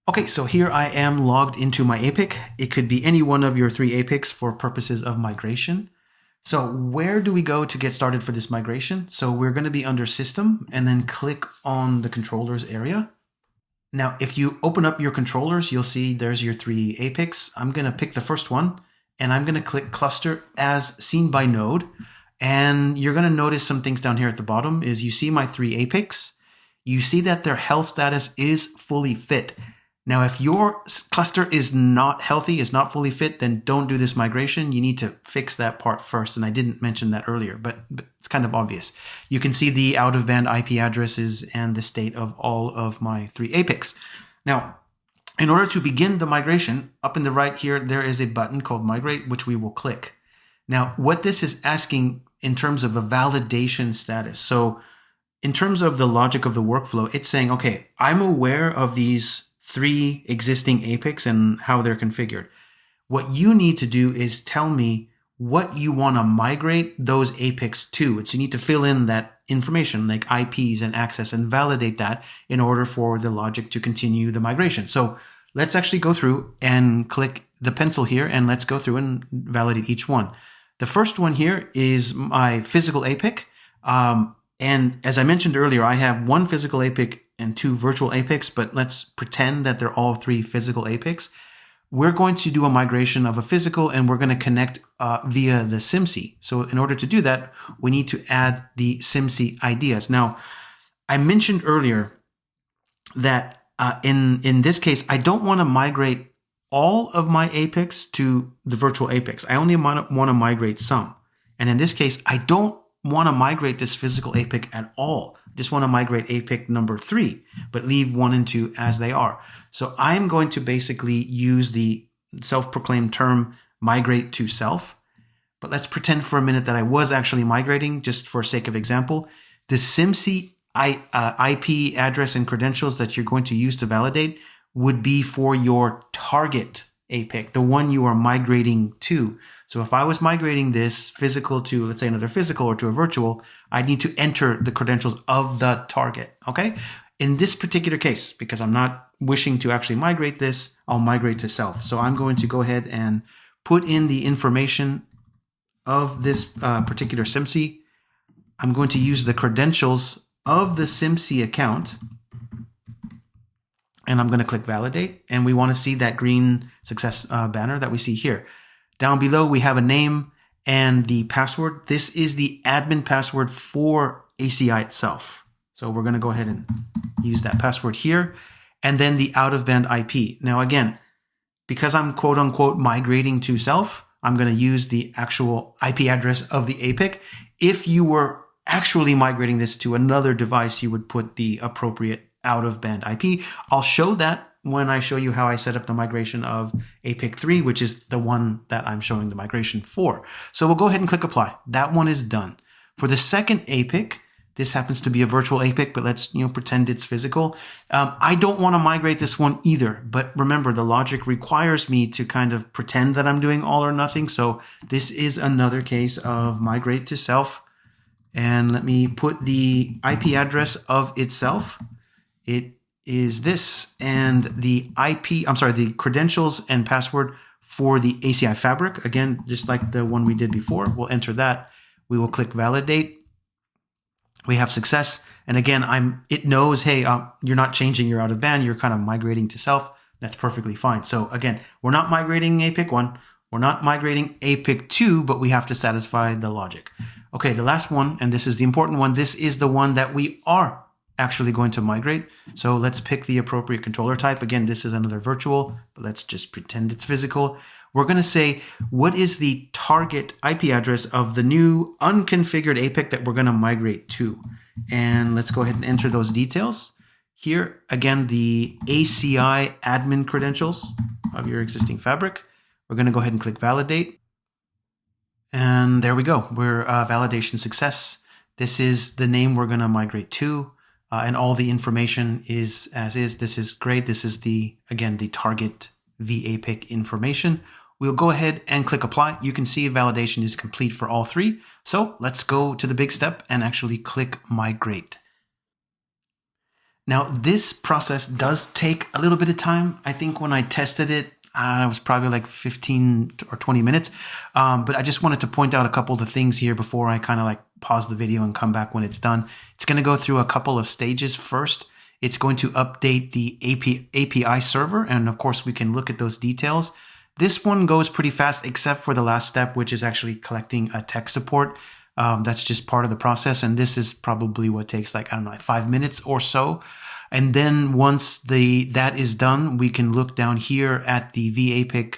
Okay, so here I am logged into my APIC. It could be any one of your 3 APICs for purposes of migration. So where do we go to get started for this migration? So we're going to be under System and then click on the controllers area. Now, if you open up your controllers, you'll see there's your 3 APICs. I'm going to pick the first one and I'm going to click Cluster as seen by node. And you're going to notice some things down here at the bottom is you see my 3 APICs. You see that their health status is fully fit. Now, if your cluster is not healthy, is not fully fit, then don't do this migration. You need to fix that part first. And I didn't mention that earlier, but it's kind of obvious. You can see the out-of-band IP addresses and the state of all of my 3 APICs. Now, in order to begin the migration, up in the right here, there is a button called Migrate, which we will click. Now, what this is asking in terms of a validation status. So in terms of the logic of the workflow, it's saying, okay, I'm aware of these 3 existing APICs and how they're configured. What you need to do is tell me what you want to migrate those APICs to. So you need to fill in that information like IPs and access and validate that in order for the logic to continue the migration. So let's actually go through and click the pencil here and let's go through and validate each one. The first one here is my physical APIC. And as I mentioned earlier, I have 1 physical APIC and 2 virtual APICs, but let's pretend that they're all 3 physical APICs. We're going to do a migration of a physical and we're going to connect via the SIMC. So in order to do that, we need to add the SIMC IDs. Now, I mentioned earlier that in this case, I don't want to migrate all of my APICs to the virtual APICs. I only want to migrate some. And in this case, I don't want to migrate this physical APIC at all. Just want to migrate APIC number 3, but leave 1 and 2 as they are. So I'm going to basically use the self-proclaimed term migrate to self. But let's pretend for a minute that I was actually migrating, just for sake of example. The SIMC IP address and credentials that you're going to use to validate would be for your target APIC, the one you are migrating to. So if I was migrating this physical to, let's say, another physical or to a virtual, I need to enter the credentials of the target, okay? In this particular case, because I'm not wishing to actually migrate this, I'll migrate to self. So I'm going to go ahead and put in the information of this particular SIMC. I'm going to use the credentials of the SIMC account, and I'm going to click validate, and we want to see that green success banner that we see here. Down below, we have a name and the password. This is the admin password for ACI itself. So we're going to go ahead and use that password here, and then the out-of-band IP. Now, again, because I'm quote unquote migrating to self, I'm going to use the actual IP address of the APIC. If you were actually migrating this to another device, you would put the appropriate out-of-band IP. I'll show that when I show you how I set up the migration of APIC 3, which is the one that I'm showing the migration for. So we'll go ahead and click apply. That one is done. For the second APIC, this happens to be a virtual APIC, but let's pretend it's physical. I don't want to migrate this one either, but remember the logic requires me to kind of pretend that I'm doing all or nothing. So this is another case of migrate to self. And let me put the IP address of itself. It is this, and the the credentials and password for the ACI fabric. Again, just like the one we did before, we'll enter that. We will click validate. We have success. And again, it knows, hey, you're not changing your out of band. You're kind of migrating to self. That's perfectly fine. So again, we're not migrating APIC 1. We're not migrating APIC 2, but we have to satisfy the logic. Okay, the last one, and this is the important one. This is the one that we are actually going to migrate. So let's pick the appropriate controller type. Again, this is another virtual, but let's just pretend it's physical. We're going to say, what is the target IP address of the new unconfigured APIC that we're going to migrate to? And let's go ahead and enter those details. Here, again, the ACI admin credentials of your existing fabric. We're going to go ahead and click validate. And there we go. We're validation success. This is the name we're going to migrate to. And all the information is as is. This is great. This is again, the target vAPIC information. We'll go ahead and click apply. You can see validation is complete for all 3. So let's go to the big step and actually click migrate. Now, this process does take a little bit of time. I think when I tested it, it was probably like 15 or 20 minutes. But I just wanted to point out a couple of the things here before I kind of like pause the video and come back when it's done. It's going to go through a couple of stages. First, it's going to update the API server. And of course, we can look at those details. This one goes pretty fast, except for the last step, which is actually collecting a tech support. That's just part of the process. And this is probably what takes like, I don't know, like 5 minutes or so. And then once that is done, we can look down here at the VAPIC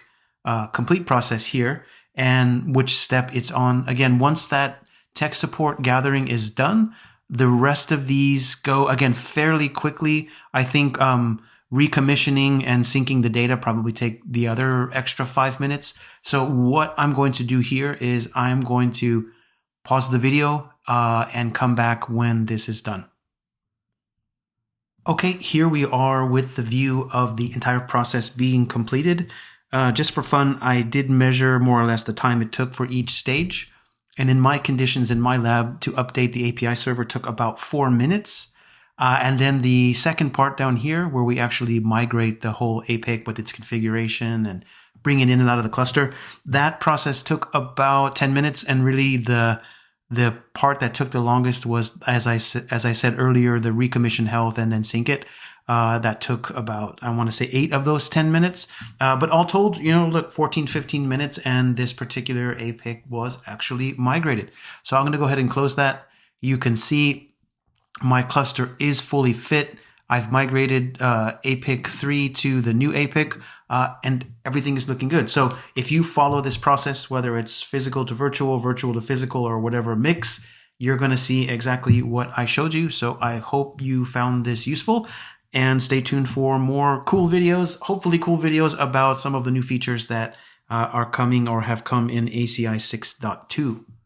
complete process here and which step it's on. Again, once that tech support gathering is done, the rest of these go, again, fairly quickly. I think recommissioning and syncing the data probably take the other extra 5 minutes. So what I'm going to do here is I'm going to pause the video and come back when this is done. Okay, here we are with the view of the entire process being completed. Just for fun, I did measure more or less the time it took for each stage. And in my conditions in my lab, to update the API server took about 4 minutes. And then the second part down here, where we actually migrate the whole APIC with its configuration and bring it in and out of the cluster, that process took about 10 minutes. And really the part that took the longest was, as I said earlier, the recommission health and then sync it. That took about, I want to say 8 of those 10 minutes. But all told, look, 14, 15 minutes, and this particular APIC was actually migrated. So I'm going to go ahead and close that. You can see my cluster is fully fit. I've migrated APIC 3 to the new APIC, and everything is looking good. So if you follow this process, whether it's physical to virtual, virtual to physical, or whatever mix, you're going to see exactly what I showed you. So I hope you found this useful, and stay tuned for more cool videos, hopefully cool videos about some of the new features that are coming or have come in ACI 6.2.